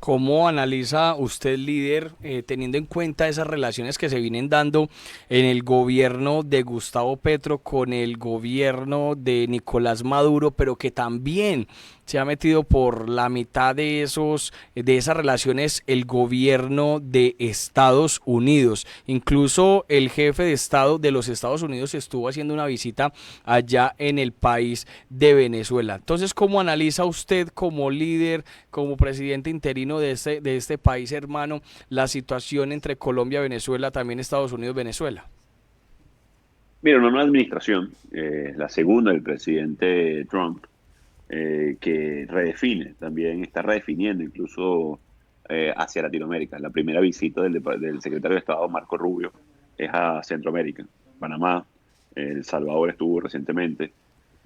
¿Cómo analiza usted, líder, teniendo en cuenta esas relaciones que se vienen dando en el gobierno de Gustavo Petro con el gobierno de Nicolás Maduro, pero que también se ha metido por la mitad de esas relaciones el gobierno de Estados Unidos? Incluso el jefe de Estado de los Estados Unidos estuvo haciendo una visita allá en el país de Venezuela. Entonces, ¿cómo analiza usted como líder, como presidente interino de este país hermano, la situación entre Colombia, Venezuela, también Estados Unidos, Venezuela? Mira, una nueva administración, la segunda del presidente Trump, que redefine, también está redefiniendo incluso hacia Latinoamérica. La primera visita del secretario de Estado, Marco Rubio, es a Centroamérica, Panamá, El Salvador estuvo recientemente,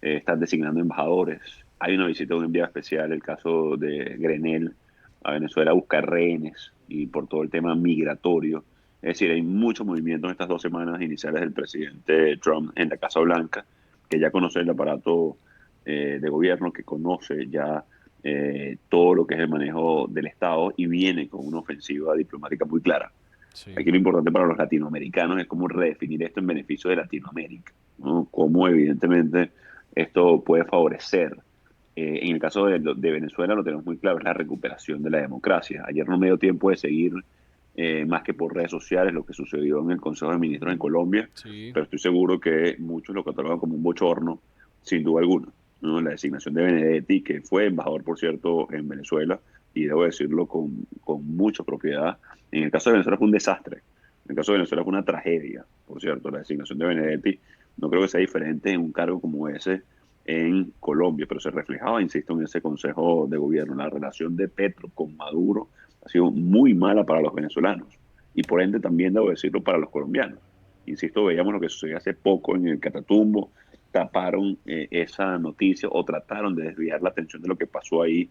están designando embajadores. Hay una visita de un enviado especial, el caso de Grenell a Venezuela a buscar rehenes y por todo el tema migratorio. Es decir, hay mucho movimiento en estas 2 semanas iniciales del presidente Trump en la Casa Blanca, que ya conoce el aparato de gobierno, que conoce ya todo lo que es el manejo del Estado y viene con una ofensiva diplomática muy clara. Sí. Aquí lo importante para los latinoamericanos es cómo redefinir esto en beneficio de Latinoamérica, ¿no? Cómo evidentemente esto puede favorecer. En el caso de Venezuela lo tenemos muy claro, es la recuperación de la democracia. Ayer no me dio tiempo de seguir más que por redes sociales lo que sucedió en el Consejo de Ministros en Colombia, Sí. pero estoy seguro que muchos lo catalogan como un bochorno, sin duda alguna, ¿no? La designación de Benedetti, que fue embajador, por cierto, en Venezuela, y debo decirlo con mucha propiedad. En el caso de Venezuela fue un desastre. En el caso de Venezuela fue una tragedia, por cierto. La designación de Benedetti no creo que sea diferente en un cargo como ese en Colombia, pero se reflejaba, insisto, en ese Consejo de Gobierno. La relación de Petro con Maduro ha sido muy mala para los venezolanos y por ende también, debo decirlo, para los colombianos. Insisto, veíamos lo que sucedió hace poco en el Catatumbo, taparon esa noticia o trataron de desviar la atención de lo que pasó ahí,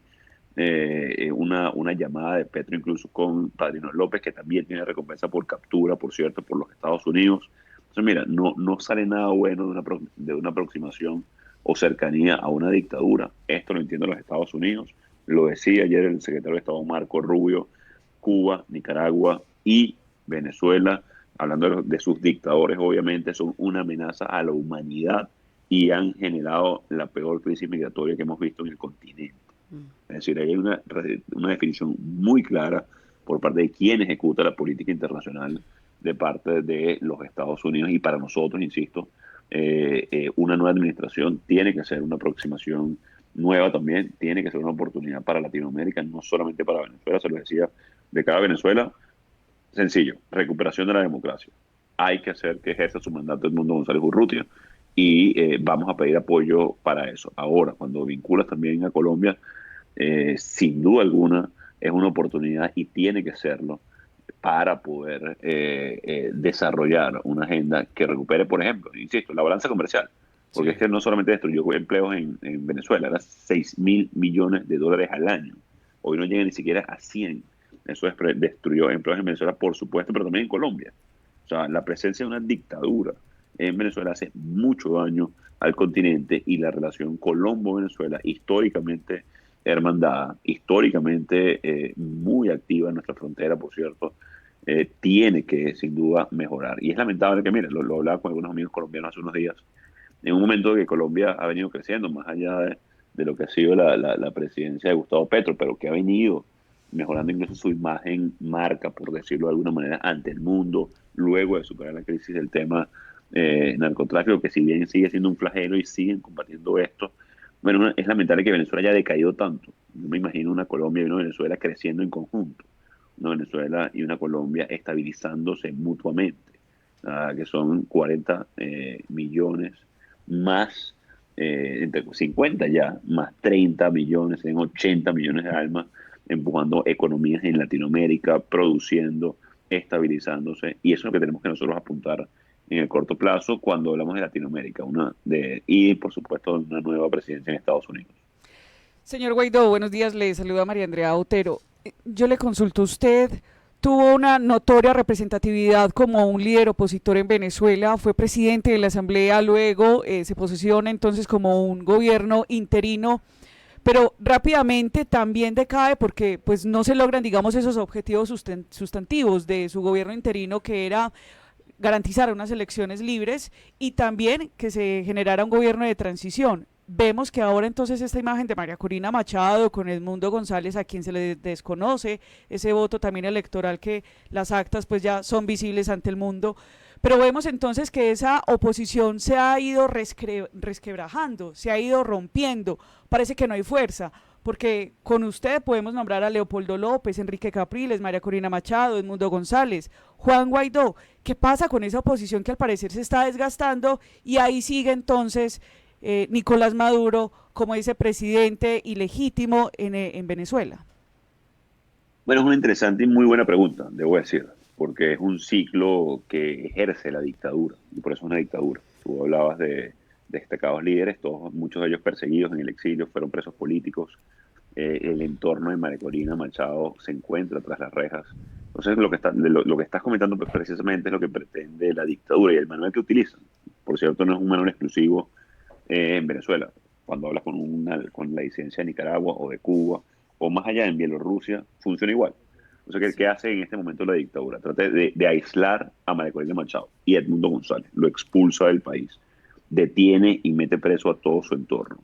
una llamada de Petro incluso con Padrino López, que también tiene recompensa por captura, por cierto, por los Estados Unidos. Entonces, mira, no sale nada bueno de una aproximación o cercanía a una dictadura. Esto lo entienden los Estados Unidos. Lo decía ayer el secretario de Estado Marco Rubio. Cuba, Nicaragua y Venezuela, hablando de sus dictadores, obviamente son una amenaza a la humanidad y han generado la peor crisis migratoria que hemos visto en el continente. Es decir, hay una definición muy clara por parte de quien ejecuta la política internacional de parte de los Estados Unidos, y para nosotros, insisto, una nueva administración tiene que ser una aproximación nueva también, tiene que ser una oportunidad para Latinoamérica, no solamente para Venezuela. Se lo decía, de cada Venezuela, sencillo, recuperación de la democracia. Hay que hacer que ejerza su mandato Edmundo González Urrutia y vamos a pedir apoyo para eso. Ahora, cuando vinculas también a Colombia, sin duda alguna es una oportunidad y tiene que serlo para poder desarrollar una agenda que recupere, por ejemplo, insisto, la balanza comercial, porque es Sí. que no solamente destruyó empleos en Venezuela, era 6.000 millones de dólares al año. Hoy no llega ni siquiera a 100. Eso destruyó empleos en Venezuela, por supuesto, pero también en Colombia. O sea, la presencia de una dictadura en Venezuela hace mucho daño al continente, y la relación Colombo-Venezuela, históricamente hermandad, históricamente muy activa en nuestra frontera, por cierto, tiene que sin duda mejorar. Y es lamentable que, mire, lo hablaba con algunos amigos colombianos hace unos días, en un momento que Colombia ha venido creciendo, más allá de lo que ha sido la presidencia de Gustavo Petro, pero que ha venido mejorando incluso su imagen, marca, por decirlo de alguna manera, ante el mundo, luego de superar la crisis del tema narcotráfico, que si bien sigue siendo un flagelo y siguen combatiendo esto, bueno, es lamentable que Venezuela haya decaído tanto. Yo me imagino una Colombia y una Venezuela creciendo en conjunto, una Venezuela y una Colombia estabilizándose mutuamente, que son 40 millones más, entre 50 ya, más 30 millones, en 80 millones de almas, empujando economías en Latinoamérica, produciendo, estabilizándose, y eso es lo que tenemos que nosotros apuntar en el corto plazo cuando hablamos de Latinoamérica, y por supuesto una nueva presidencia en Estados Unidos. Señor Guaidó, buenos días, le saluda María Andrea Otero. Yo le consulto, usted tuvo una notoria representatividad como un líder opositor en Venezuela, fue presidente de la Asamblea, luego se posesiona entonces como un gobierno interino, pero rápidamente también decae porque pues no se logran, digamos, esos objetivos sustantivos de su gobierno interino, que era garantizar unas elecciones libres y también que se generara un gobierno de transición. Vemos que ahora entonces esta imagen de María Corina Machado con Edmundo González, a quien se le desconoce ese voto también electoral, que las actas pues ya son visibles ante el mundo, pero vemos entonces que esa oposición se ha ido resquebrajando, se ha ido rompiendo, parece que no hay fuerza, porque con usted podemos nombrar a Leopoldo López, Enrique Capriles, María Corina Machado, Edmundo González, Juan Guaidó. ¿Qué pasa con esa oposición que al parecer se está desgastando? Y ahí sigue entonces Nicolás Maduro como ese presidente ilegítimo en Venezuela. Bueno, es una interesante y muy buena pregunta, debo decir, porque es un ciclo que ejerce la dictadura, y por eso es una dictadura. Tú hablabas de destacados líderes, todos, muchos de ellos perseguidos en el exilio, fueron presos políticos. El entorno de María Corina Machado se encuentra tras las rejas. Entonces, lo que estás comentando pues, precisamente es lo que pretende la dictadura y el manual que utilizan. Por cierto, no es un manual exclusivo en Venezuela. Cuando hablas con la disidencia de Nicaragua o de Cuba, o más allá en Bielorrusia, funciona igual. O sea, ¿qué hace en este momento la dictadura? Trata de aislar a María Corina Machado y a Edmundo González. Lo expulsa del país. Detiene y mete preso a todo su entorno.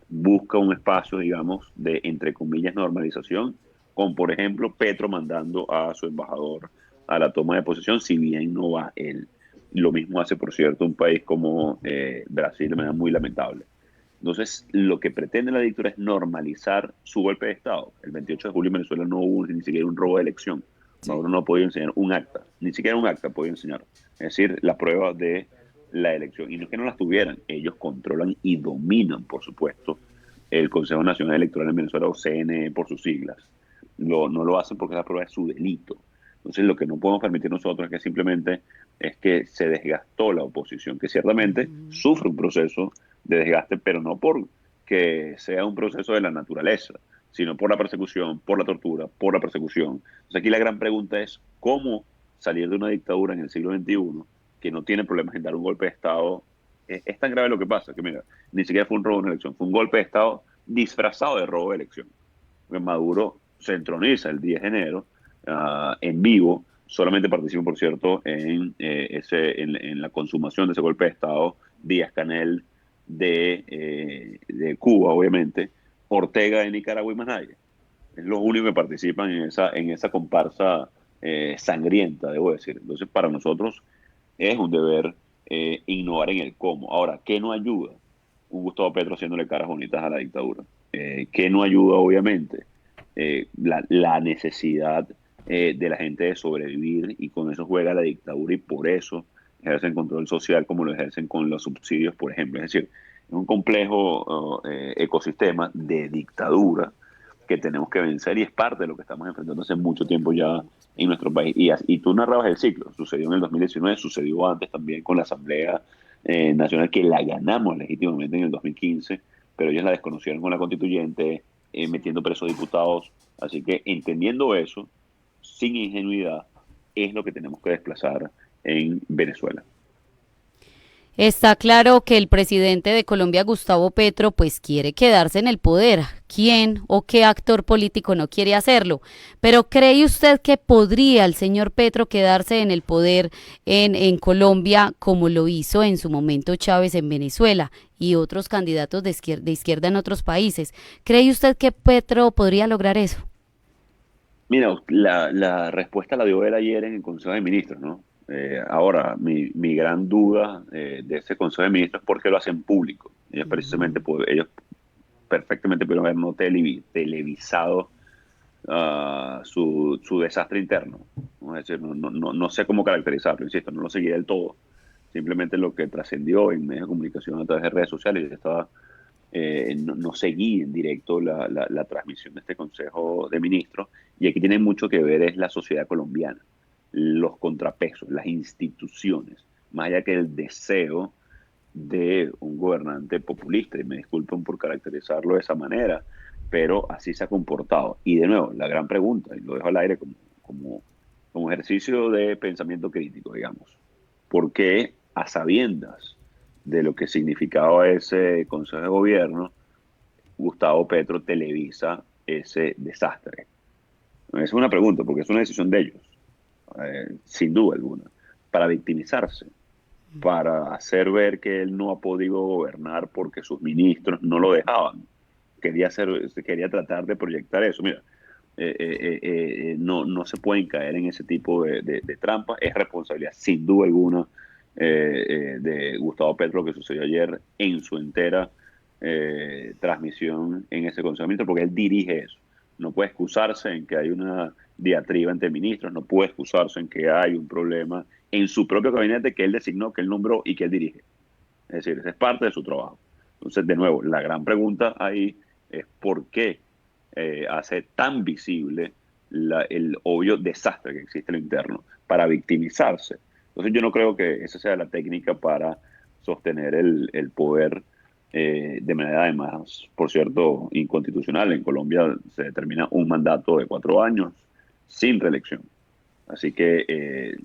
Busca un espacio, digamos, de, entre comillas, normalización, con, por ejemplo, Petro mandando a su embajador a la toma de posesión, si bien no va él. Lo mismo hace, por cierto, un país como Brasil, de manera muy lamentable. Entonces, lo que pretende la dictadura es normalizar su golpe de Estado. El 28 de julio en Venezuela no hubo ni siquiera un robo de elección. Sí. Maduro no podía enseñar un acta, ni siquiera un acta podía enseñar. Es decir, la prueba de la elección. Y no es que no las tuvieran, ellos controlan y dominan, por supuesto, el Consejo Nacional Electoral en Venezuela, o CNE por sus siglas. No lo hacen porque la prueba es su delito. Entonces, lo que no podemos permitir nosotros es que simplemente es que se desgastó la oposición, que ciertamente sufre un proceso de desgaste, pero no porque sea un proceso de la naturaleza, sino por la persecución, por la tortura, por la persecución. Entonces, aquí la gran pregunta es cómo salir de una dictadura en el siglo XXI que no tiene problemas en dar un golpe de Estado. Es tan grave lo que pasa que, mira, ni siquiera fue un robo de una elección, fue un golpe de Estado disfrazado de robo de elección. Maduro se entroniza el 10 de enero en vivo, solamente participa, por cierto, en la consumación de ese golpe de Estado, Díaz-Canel de Cuba, obviamente, Ortega de Nicaragua y más nadie. Es los únicos que participan en esa comparsa sangrienta, debo decir. Entonces, para nosotros es un deber innovar en el cómo. Ahora, ¿qué no ayuda? Un Gustavo Petro haciéndole caras bonitas a la dictadura. ¿Qué no ayuda, obviamente? La necesidad de la gente de sobrevivir, y con eso juega la dictadura y por eso ejercen control social como lo ejercen con los subsidios, por ejemplo. Es decir, es un complejo ecosistema de dictadura que tenemos que vencer y es parte de lo que estamos enfrentando hace mucho tiempo ya en nuestro país. Y tú narrabas el ciclo, sucedió en el 2019, sucedió antes también con la Asamblea Nacional, que la ganamos legítimamente en el 2015, pero ellos la desconocieron con la constituyente, metiendo presos diputados. Así que entendiendo eso, sin ingenuidad, es lo que tenemos que desplazar en Venezuela. Está claro que el presidente de Colombia, Gustavo Petro, pues quiere quedarse en el poder. ¿Quién o qué actor político no quiere hacerlo? Pero ¿cree usted que podría el señor Petro quedarse en el poder en Colombia como lo hizo en su momento Chávez en Venezuela y otros candidatos de izquierda en otros países? ¿Cree usted que Petro podría lograr eso? Mira, la respuesta la dio él ayer en el Consejo de Ministros, ¿no? Ahora, mi gran duda de ese Consejo de Ministros es por qué lo hacen público. Ellos precisamente, ellos perfectamente pudieron haber no televisado su desastre interno, ¿no? Es decir, no sé cómo caracterizarlo, insisto, no lo seguí del todo. Simplemente lo que trascendió en medios de comunicación a través de redes sociales, yo estaba, no seguí en directo la transmisión de este Consejo de Ministros, y aquí tiene mucho que ver es la sociedad colombiana, los contrapesos, las instituciones, más allá que el deseo de un gobernante populista, y me disculpen por caracterizarlo de esa manera, pero así se ha comportado. Y de nuevo, la gran pregunta, y lo dejo al aire como ejercicio de pensamiento crítico, digamos, ¿por qué a sabiendas de lo que significaba ese Consejo de Gobierno, Gustavo Petro televisa ese desastre? Esa es una pregunta, porque es una decisión de ellos, sin duda alguna, para victimizarse, para hacer ver que él no ha podido gobernar porque sus ministros no lo dejaban. Quería tratar de proyectar eso. Mira, no se pueden caer en ese tipo de trampas. Es responsabilidad, sin duda alguna, de Gustavo Petro, lo que sucedió ayer en su entera transmisión en ese Consejo de Ministros, porque él dirige eso. No puede excusarse en que hay una diatriba entre ministros, no puede excusarse en que hay un problema en su propio gabinete que él designó, que él nombró y que él dirige. Es decir, esa es parte de su trabajo. Entonces, de nuevo, la gran pregunta ahí es por qué hace tan visible el obvio desastre que existe en lo interno para victimizarse. Entonces, yo no creo que esa sea la técnica para sostener el poder de manera, además, por cierto, inconstitucional. En Colombia se determina un mandato de 4 años sin reelección. Así que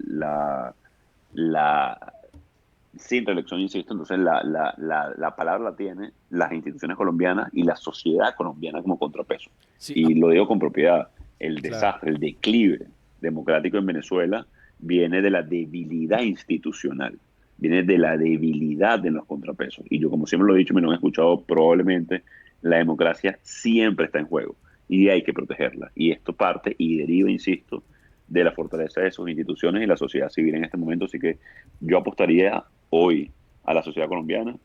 sin reelección, insisto, entonces la palabra la tiene las instituciones colombianas y la sociedad colombiana como contrapeso. Sí, Y lo digo con propiedad, el claro. desastre, el declive democrático en Venezuela viene de la debilidad institucional, viene de la debilidad de los contrapesos. Y yo, como siempre lo he dicho, me lo han escuchado probablemente, la democracia siempre está en juego y hay que protegerla. Y esto parte y deriva, insisto, de la fortaleza de sus instituciones y la sociedad civil en este momento. Así que yo apostaría hoy a la sociedad colombiana,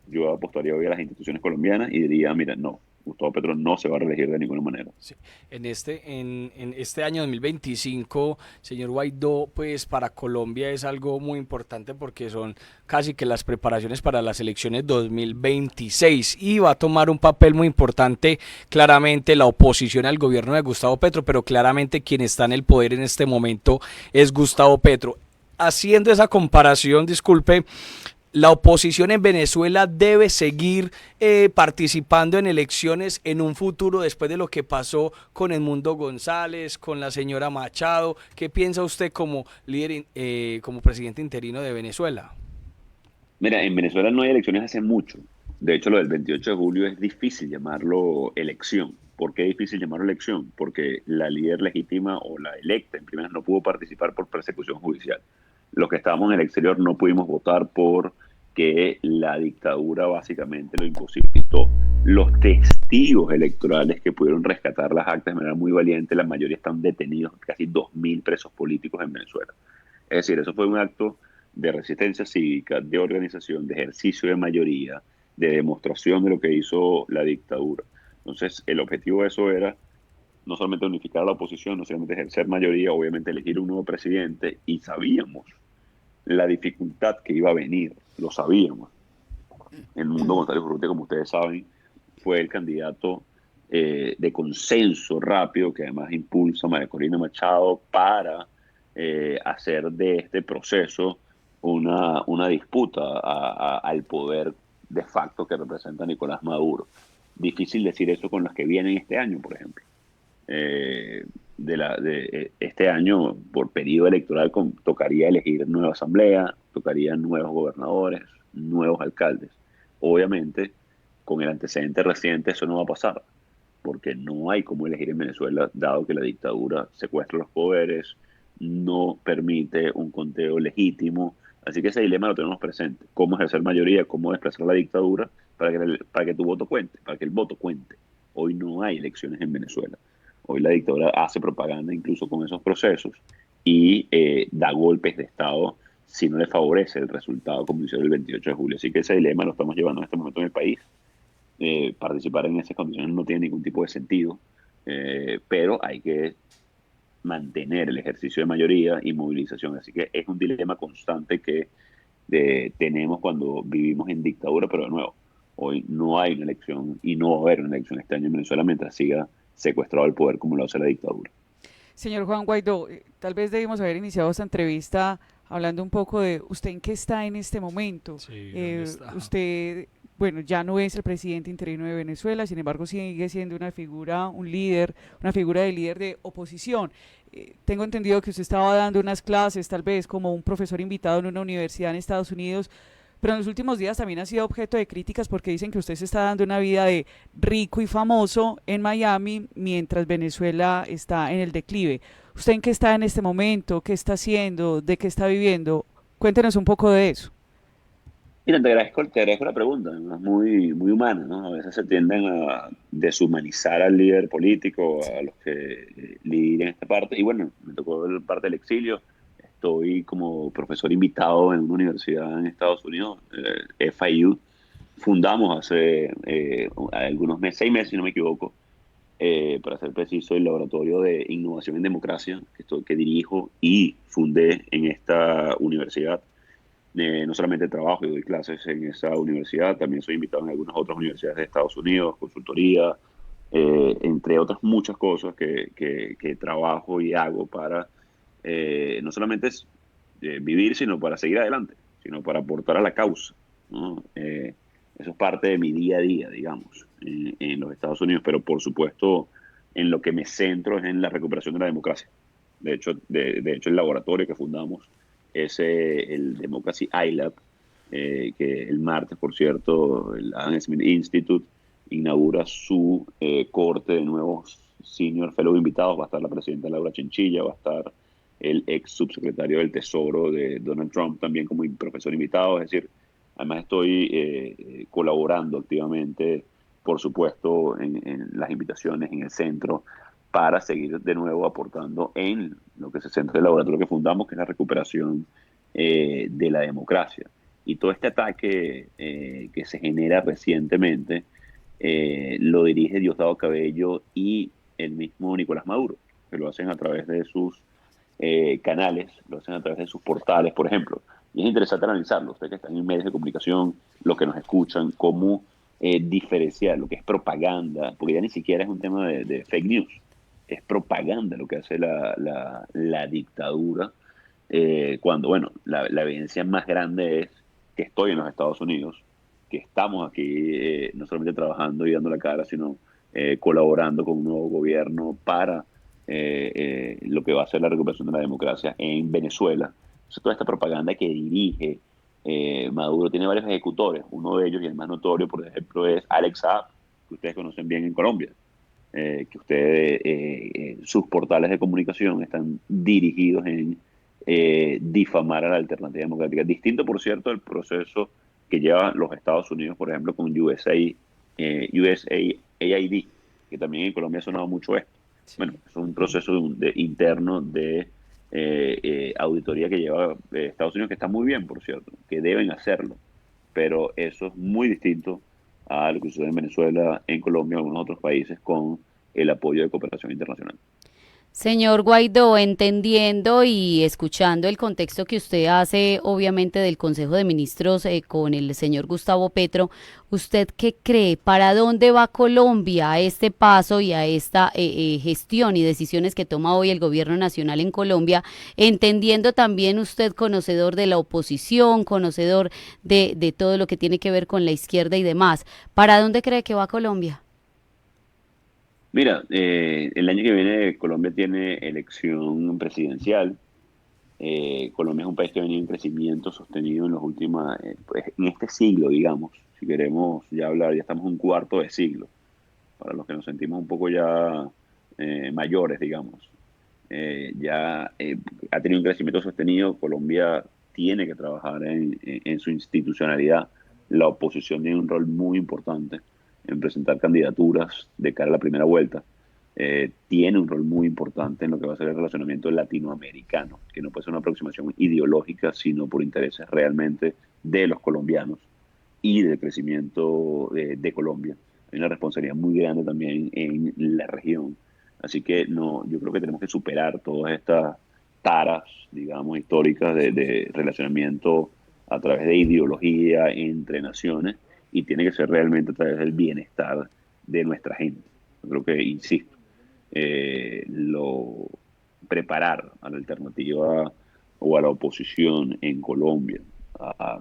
yo apostaría hoy a las instituciones colombianas y diría, mira, no, Gustavo Petro no se va a reelegir de ninguna manera. Sí. En este año 2025, señor Guaidó, pues para Colombia es algo muy importante porque son casi que las preparaciones para las elecciones 2026 y va a tomar un papel muy importante claramente la oposición al gobierno de Gustavo Petro, pero claramente quien está en el poder en este momento es Gustavo Petro. Haciendo esa comparación, disculpe, la oposición en Venezuela debe seguir participando en elecciones en un futuro después de lo que pasó con Edmundo González, con la señora Machado. ¿Qué piensa usted como líder, como presidente interino de Venezuela? Mira, en Venezuela no hay elecciones hace mucho. De hecho, lo del 28 de julio es difícil llamarlo elección. ¿Por qué es difícil llamarlo elección? Porque la líder legítima o la electa en primeras no pudo participar por persecución judicial. Los que estábamos en el exterior no pudimos votar porque la dictadura básicamente lo imposibilitó. Los testigos electorales que pudieron rescatar las actas de manera muy valiente, la mayoría están detenidos, casi 2.000 presos políticos en Venezuela. Es decir, eso fue un acto de resistencia cívica, de organización, de ejercicio de mayoría, de demostración de lo que hizo la dictadura. Entonces, el objetivo de eso era no solamente unificar a la oposición, no solamente ejercer mayoría, obviamente elegir un nuevo presidente, y sabíamos la dificultad que iba a venir, lo sabíamos. Edmundo González Urrutia, como ustedes saben, fue el candidato de consenso rápido que además impulsa a María Corina Machado para hacer de este proceso una disputa al poder de facto que representa Nicolás Maduro. Difícil decir eso con las que vienen este año, por ejemplo. Este año, por periodo electoral, tocaría elegir nueva asamblea, tocaría nuevos gobernadores, nuevos alcaldes. Obviamente, con el antecedente reciente eso no va a pasar, porque no hay cómo elegir en Venezuela, dado que la dictadura secuestra los poderes, no permite un conteo legítimo. Así que ese dilema lo tenemos presente. Cómo ejercer mayoría, cómo desplazar la dictadura para que tu voto cuente, para que el voto cuente. Hoy no hay elecciones en Venezuela. Hoy la dictadura hace propaganda incluso con esos procesos y da golpes de Estado si no le favorece el resultado como hizo el 28 de julio. Así que ese dilema lo estamos llevando en este momento en el país. Participar en esas condiciones no tiene ningún tipo de sentido, pero hay que mantener el ejercicio de mayoría y movilización. Así que es un dilema constante que tenemos cuando vivimos en dictadura, pero de nuevo, hoy no hay una elección y no va a haber una elección este año en Venezuela mientras siga secuestrado el poder como lo hace la dictadura. Señor Juan Guaidó, tal vez debimos haber iniciado esta entrevista hablando un poco de usted en qué está en este momento. Sí, ¿dónde está? Usted, bueno, ya no es el presidente interino de Venezuela, sin embargo sigue siendo una figura, un líder, una figura de líder de oposición. Tengo entendido que usted estaba dando unas clases, tal vez como un profesor invitado en una universidad en Estados Unidos, pero en los últimos días también ha sido objeto de críticas porque dicen que usted se está dando una vida de rico y famoso en Miami mientras Venezuela está en el declive. ¿Usted en qué está en este momento? ¿Qué está haciendo? ¿De qué está viviendo? Cuéntenos un poco de eso. Mira, te agradezco la pregunta, ¿no? Es muy, muy humana, ¿no? A veces se tienden a deshumanizar al líder político, a los que lideran esta parte. Y bueno, me tocó ver parte del exilio. Estoy como profesor invitado en una universidad en Estados Unidos, FIU. Fundamos hace algunos meses, 6 meses si no me equivoco, para ser preciso, el Laboratorio de Innovación en Democracia, que dirijo y fundé en esta universidad. No solamente trabajo y doy clases en esa universidad, también soy invitado en algunas otras universidades de Estados Unidos, consultoría, entre otras muchas cosas que trabajo y hago para no solamente vivir, sino para seguir adelante, sino para aportar a la causa, ¿no? Eso es parte de mi día a día, digamos, en los Estados Unidos, pero por supuesto en lo que me centro es en la recuperación de la democracia. De hecho el laboratorio que fundamos es el Democracy iLab, que el martes, por cierto, el Adam Smith Institute inaugura su corte de nuevos senior fellow invitados. Va a estar la presidenta Laura Chinchilla, va a estar el ex subsecretario del Tesoro de Donald Trump también como profesor invitado. Es decir, además estoy colaborando activamente, por supuesto, en las invitaciones en el centro, para seguir de nuevo aportando en lo que se centra el laboratorio que fundamos, que es la recuperación de la democracia. Y todo este ataque que se genera recientemente lo dirige Diosdado Cabello y el mismo Nicolás Maduro, que lo hacen a través de sus canales, lo hacen a través de sus portales, por ejemplo. Y es interesante analizarlo, ustedes que están en medios de comunicación, los que nos escuchan, cómo diferenciar lo que es propaganda, porque ya ni siquiera es un tema de fake news, es propaganda lo que hace la dictadura, cuando, bueno, la evidencia más grande es que estoy en los Estados Unidos, que estamos aquí no solamente trabajando y dando la cara, sino colaborando con un nuevo gobierno para lo que va a ser la recuperación de la democracia en Venezuela. Entonces, toda esta propaganda que dirige Maduro tiene varios ejecutores. Uno de ellos, y el más notorio, por ejemplo, es Alex Saab, que ustedes conocen bien en Colombia. Que ustedes, sus portales de comunicación están dirigidos en difamar a la alternativa democrática. Distinto, por cierto, del proceso que llevan los Estados Unidos, por ejemplo, con USAID, que también en Colombia ha sonado mucho esto. Sí. Bueno, es un proceso interno de auditoría que lleva Estados Unidos, que está muy bien, por cierto, que deben hacerlo, pero eso es muy distinto a lo que sucede en Venezuela, en Colombia y en algunos otros países con el apoyo de cooperación internacional. Señor Guaidó, entendiendo y escuchando el contexto que usted hace, obviamente, del Consejo de Ministros con el señor Gustavo Petro, ¿usted qué cree? ¿Para dónde va Colombia a este paso y a esta gestión y decisiones que toma hoy el gobierno nacional en Colombia? Entendiendo también usted, conocedor de la oposición, conocedor de todo lo que tiene que ver con la izquierda y demás, ¿para dónde cree que va Colombia? Mira, el año que viene Colombia tiene elección presidencial. Colombia es un país que ha venido en crecimiento sostenido en los últimos, pues, en este siglo, digamos. Si queremos ya hablar, ya estamos en un cuarto de siglo. Para los que nos sentimos un poco ya mayores, digamos. Ha tenido un crecimiento sostenido. Colombia tiene que trabajar en su institucionalidad. La oposición tiene un rol muy importante en presentar candidaturas de cara a la primera vuelta. Tiene un rol muy importante en lo que va a ser el relacionamiento latinoamericano, que no puede ser una aproximación ideológica, sino por intereses realmente de los colombianos y del crecimiento de Colombia. Hay una responsabilidad muy grande también en la región. Así que yo creo que tenemos que superar todas estas taras, digamos, históricas de relacionamiento a través de ideología entre naciones, y tiene que ser realmente a través del bienestar de nuestra gente. Yo creo que, insisto, preparar a la alternativa o a la oposición en Colombia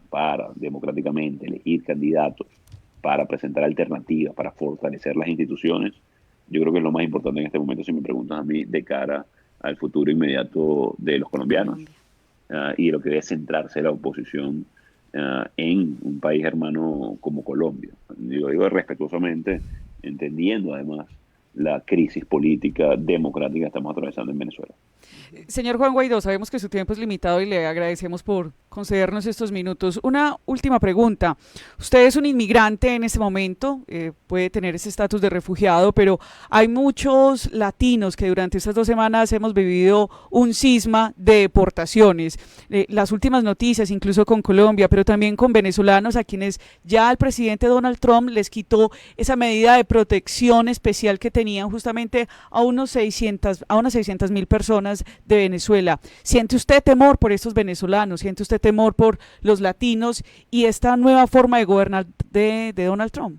para democráticamente elegir candidatos, para presentar alternativas, para fortalecer las instituciones, yo creo que es lo más importante en este momento, si me preguntas a mí, de cara al futuro inmediato de los colombianos y de lo que debe centrarse la oposición en un país hermano como Colombia. Digo respetuosamente, entendiendo además la crisis política democrática que estamos atravesando en Venezuela. Señor Juan Guaidó, sabemos que su tiempo es limitado y le agradecemos por concedernos estos minutos. Una última pregunta. Usted es un inmigrante en este momento, puede tener ese estatus de refugiado, pero hay muchos latinos que durante estas 2 semanas hemos vivido un cisma de deportaciones. Las últimas noticias, incluso con Colombia, pero también con venezolanos a quienes ya el presidente Donald Trump les quitó esa medida de protección especial que tenían justamente a unas 600.000 personas de Venezuela. ¿Siente usted temor por estos venezolanos? ¿Siente usted temor por los latinos y esta nueva forma de gobernar de Donald Trump?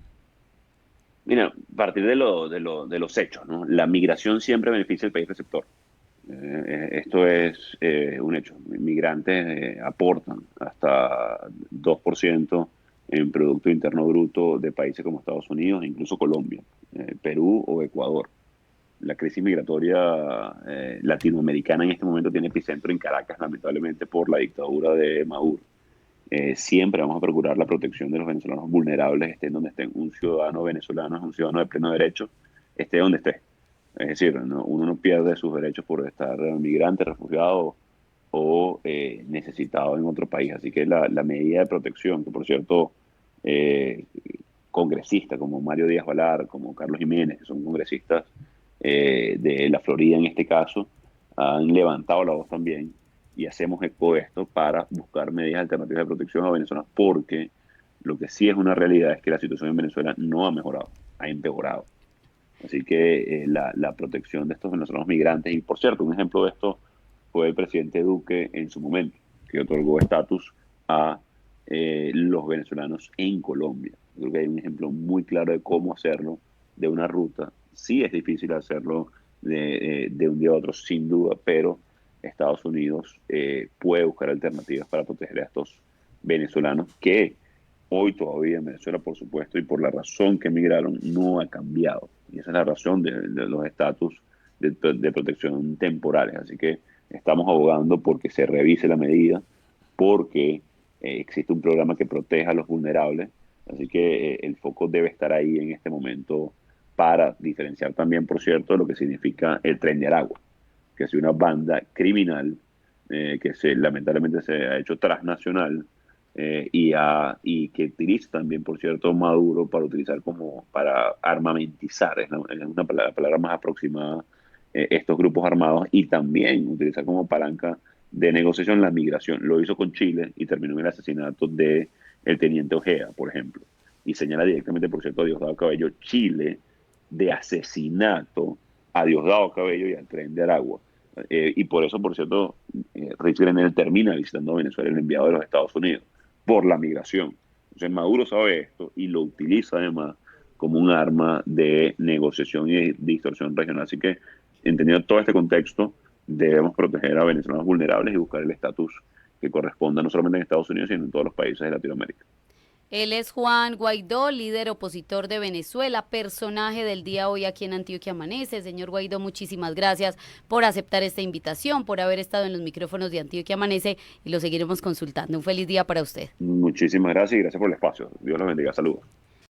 Mira, a partir de los hechos, ¿no? La migración siempre beneficia al país receptor. Esto es un hecho. Inmigrantes aportan hasta 2% en Producto Interno Bruto de países como Estados Unidos e incluso Colombia, Perú o Ecuador. La crisis migratoria latinoamericana en este momento tiene epicentro en Caracas, lamentablemente, por la dictadura de Maduro. Siempre vamos a procurar la protección de los venezolanos vulnerables, estén donde estén. Un ciudadano venezolano es un ciudadano de pleno derecho, esté donde esté. Es decir, uno no pierde sus derechos por estar migrante, refugiado o necesitado en otro país. Así que la medida de protección, que por cierto, congresistas como Mario Díaz Balar, como Carlos Jiménez, que son congresistas de la Florida en este caso, han levantado la voz también y hacemos eco de esto para buscar medidas alternativas de protección a Venezuela, porque lo que sí es una realidad es que la situación en Venezuela no ha mejorado, ha empeorado. Así que la protección de estos venezolanos migrantes, y por cierto, un ejemplo de esto fue el presidente Duque en su momento, que otorgó estatus a los venezolanos en Colombia. Creo que hay un ejemplo muy claro de cómo hacerlo, de una ruta. Sí es difícil hacerlo de un día a otro, sin duda, pero Estados Unidos puede buscar alternativas para proteger a estos venezolanos que hoy todavía en Venezuela, por supuesto, y por la razón que emigraron, no ha cambiado. Y esa es la razón de los estatus de protección temporales. Así que estamos abogando porque se revise la medida, porque existe un programa que proteja a los vulnerables. Así que el foco debe estar ahí en este momento para diferenciar también, por cierto, lo que significa el Tren de Aragua, que es una banda criminal que lamentablemente se ha hecho transnacional y que utiliza también, por cierto, Maduro para armamentizar, es una palabra más aproximada, estos grupos armados, y también utilizar como palanca de negociación la migración. Lo hizo con Chile y terminó en el asesinato de el teniente Ojea, por ejemplo, y señala directamente, por cierto, a Diosdado Cabello, Chile, de asesinato a Diosdado Cabello y al Tren de Aragua. Y por eso, por cierto, Rich Grenell termina visitando Venezuela, el enviado de los Estados Unidos, por la migración. Entonces Maduro sabe esto y lo utiliza además como un arma de negociación y de distorsión regional. Así que, entendiendo todo este contexto, debemos proteger a venezolanos vulnerables y buscar el estatus que corresponda no solamente en Estados Unidos, sino en todos los países de Latinoamérica. Él es Juan Guaidó, líder opositor de Venezuela, personaje del día hoy aquí en Antioquia Amanece. Señor Guaidó, muchísimas gracias por aceptar esta invitación, por haber estado en los micrófonos de Antioquia Amanece, y lo seguiremos consultando. Un feliz día para usted. Muchísimas gracias y gracias por el espacio. Dios los bendiga. Saludos.